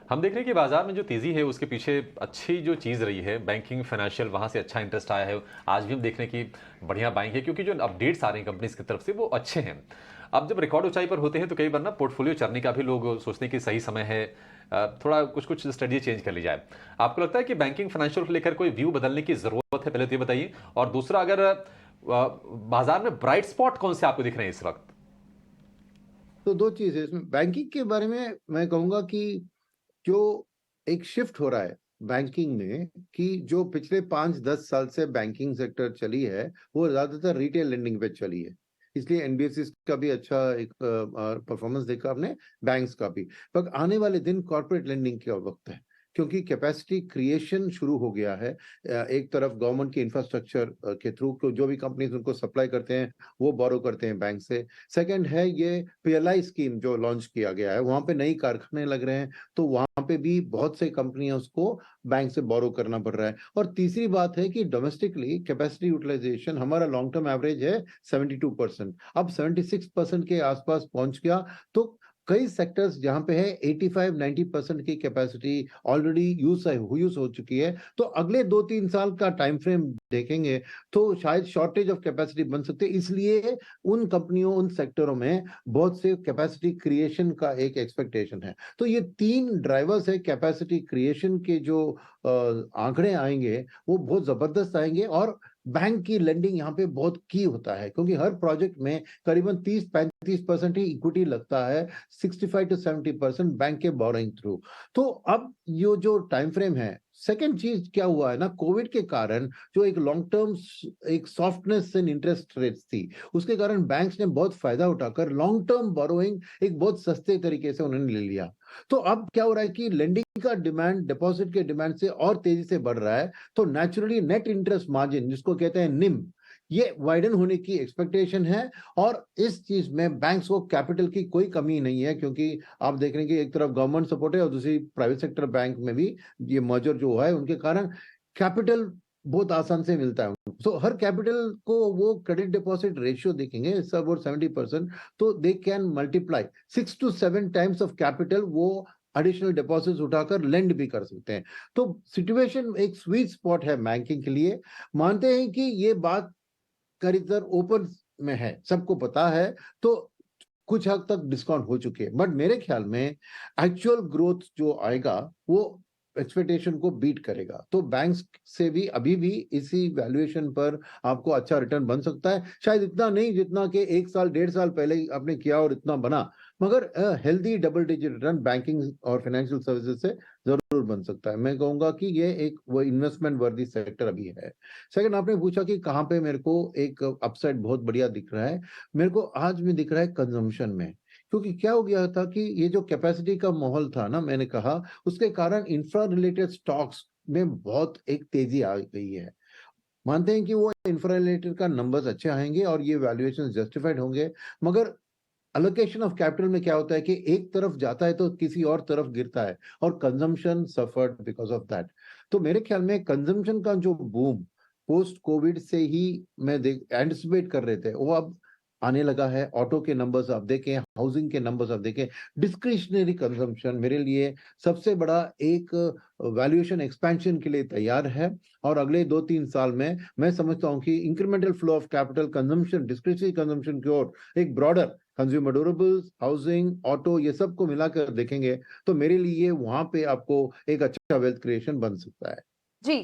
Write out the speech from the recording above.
हम देख रहे हैं कि बाजार में जो तेजी है उसके पीछे अच्छी जो चीज़ रही है बैंकिंग फाइनेंशियल, वहाँ से अच्छा इंटरेस्ट आया है। आज भी हम देख रहे हैं कि बढ़िया बाइंग है क्योंकि जो अपडेट्स आ रहे हैं कंपनीज की तरफ से वो अच्छे हैं। अब जब रिकॉर्ड ऊंचाई पर होते हैं तो कई बार ना पोर्टफोलियो चढ़ने का भी लोग सोचते हैं कि सही समय है, थोड़ा कुछ कुछ स्ट्रेटजी चेंज कर ली जाए। आपको लगता है कि बैंकिंग फाइनेंशियल को लेकर कोई व्यू बदलने की जरूरत है? पहले तो ये बताइए। और दूसरा, अगर बाजार में ब्राइट स्पॉट कौन से आपको दिख रहे हैं इस वक्त? तो दो चीज है इसमें। बैंकिंग के बारे में मैं कहूंगा कि जो एक शिफ्ट हो रहा है बैंकिंग में, कि जो पिछले 5-10 साल से बैंकिंग सेक्टर चली है वो ज्यादातर रिटेल लेंडिंग पे चली है। इसलिए एनबीएफसी का भी अच्छा एक परफॉर्मेंस देखा आपने, बैंक्स का भी। पर आने वाले दिन कॉर्पोरेट लेंडिंग का वक्त है, क्योंकि कैपेसिटी क्रिएशन शुरू हो गया है। एक तरफ गवर्नमेंट के इंफ्रास्ट्रक्चर के थ्रू जो भी कंपनीज उनको सप्लाई करते हैं वो बोरो करते हैं बैंक से। सेकंड है ये पीएलआई स्कीम जो लॉन्च किया गया है, वहां पे नई कारखाने लग रहे हैं, तो वहां पे भी बहुत से कंपनियां उसको बैंक से बोरो करना पड़ रहा है। और तीसरी बात है कि डोमेस्टिकली कैपेसिटी यूटिलाइजेशन हमारा लॉन्ग टर्म एवरेज है 72%, अब 76% के आसपास पहुंच गया। तो कई सेक्टर्स जहां पे है 85-90% की कैपेसिटी ऑलरेडी यूज हो चुकी है। तो अगले 2-3 साल का टाइम फ्रेम देखेंगे तो शायद शॉर्टेज ऑफ कैपेसिटी बन सकते हैं। इसलिए उन कंपनियों, उन सेक्टरों में बहुत से कैपेसिटी क्रिएशन का एक एक्सपेक्टेशन है। तो ये तीन ड्राइवर्स है कैपेसिटी क्रिएशन के। जो आंकड़े आएंगे वो बहुत जबरदस्त आएंगे। और बैंक की लेंडिंग यहाँ पे बहुत की होता है, क्योंकि हर प्रोजेक्ट में करीबन 30-35% ही इक्विटी लगता है, 65-70% बैंक के बोरोइंग थ्रू। तो अब ये जो टाइम फ्रेम है, सेकेंड चीज क्या हुआ है ना, कोविड के कारण जो एक लॉन्ग टर्म एक सॉफ्टनेस इन इंटरेस्ट रेट्स थी, उसके कारण बैंक्स ने बहुत फायदा उठाकर लॉन्ग टर्म बोरोइंग एक बहुत सस्ते तरीके से उन्होंने ले लिया। तो अब क्या हो रहा है कि लेंडिंग का डिमांड डिपॉजिट के डिमांड से और तेजी से बढ़ रहा है। तो नेचुरली नेट इंटरेस्ट मार्जिन, जिसको कहते हैं निम, ये वाइडन होने की एक्सपेक्टेशन है। और इस चीज में बैंक्स को कैपिटल की कोई कमी नहीं है, क्योंकि आप देख रहे हैं कि एक तरफ गवर्नमेंट सपोर्ट है और दूसरी प्राइवेट सेक्टर बैंक में भी ये मर्जर जो हुआ है उनके कारण कैपिटल बहुत आसान से मिलता है उनको। सो हर कैपिटल को वो क्रेडिट डिपॉजिट रेशियो देखेंगे सब, और 70%, तो they can multiply 6 to 7 times of capital, वो एडिशनल डिपॉजिट्स उठाकर लेंड भी कर सकते हैं। तो सिचुएशन एक स्वीट स्पॉट है बैंकिंग के लिए। मानते हैं कि ये बात खरीदार ओपन में है, सबको पता है, तो कुछ हद तक डिस्काउंट हो चुके हैं। बट मेरे ख्याल में एक्चुअल ग्रोथ जो आएगा वो एक्सपेक्टेशन को बीट करेगा। तो बैंक्स से भी अभी भी इसी वैल्यूएशन पर आपको अच्छा रिटर्न बन सकता है। शायद इतना नहीं जितना कि 1 साल 1.5 साल पहले आपने किया और इतना बना, मगर healthy double digit return banking और फाइनेंशियल सर्विसेज से जरूर बन सकता है। मैं कहूंगा कि ये एक वो इन्वेस्टमेंट वर्दी सेक्टर अभी है। सेकंड, आपने पूछा कि कहाँ पे मेरे को एक अपसाइड बहुत बढ़िया दिख रहा है। मेरे को आज में दिख रहा है कंजम्पशन में। क्योंकि क्या हो गया था कि ये जो कैपेसिटी का माहौल था ना, मैंने कहा, उसके कारण इंफ्रा रिलेटेड स्टॉक्स में बहुत एक तेजी आ गई है। मानते हैं कि वो इंफ्रा रिलेटेड का नंबर्स अच्छे आएंगे और ये वैल्यूएशन जस्टिफाइड होंगे। मगर अलोकेशन ऑफ कैपिटल में क्या होता है कि एक तरफ जाता है तो किसी और तरफ गिरता है, और consumption suffered because of that. तो मेरे ख्याल में कंजम्पशन का जो बूम पोस्ट कोविड से ही मैं देख एंटिसिपेट कर रहे थे, वो अब आने लगा है। ऑटो के नंबर्स आप देखें, हाउसिंग के नंबर्स आप देखें, डिस्क्रिशनरी कंजम्पशन मेरे लिए सबसे बड़ा एक वैल्यूएशन एक्सपेंशन के लिए तैयार है। और अगले 2-3 साल में मैं समझता हूं कि incremental flow of capital consumption, discretionary consumption की ओर एक broader consumer durables, housing, auto, ये सब को मिलाकर देखेंगे तो मेरे लिए वहां पे आपको एक अच्छा वेल्थ क्रिएशन बन सकता है। जी।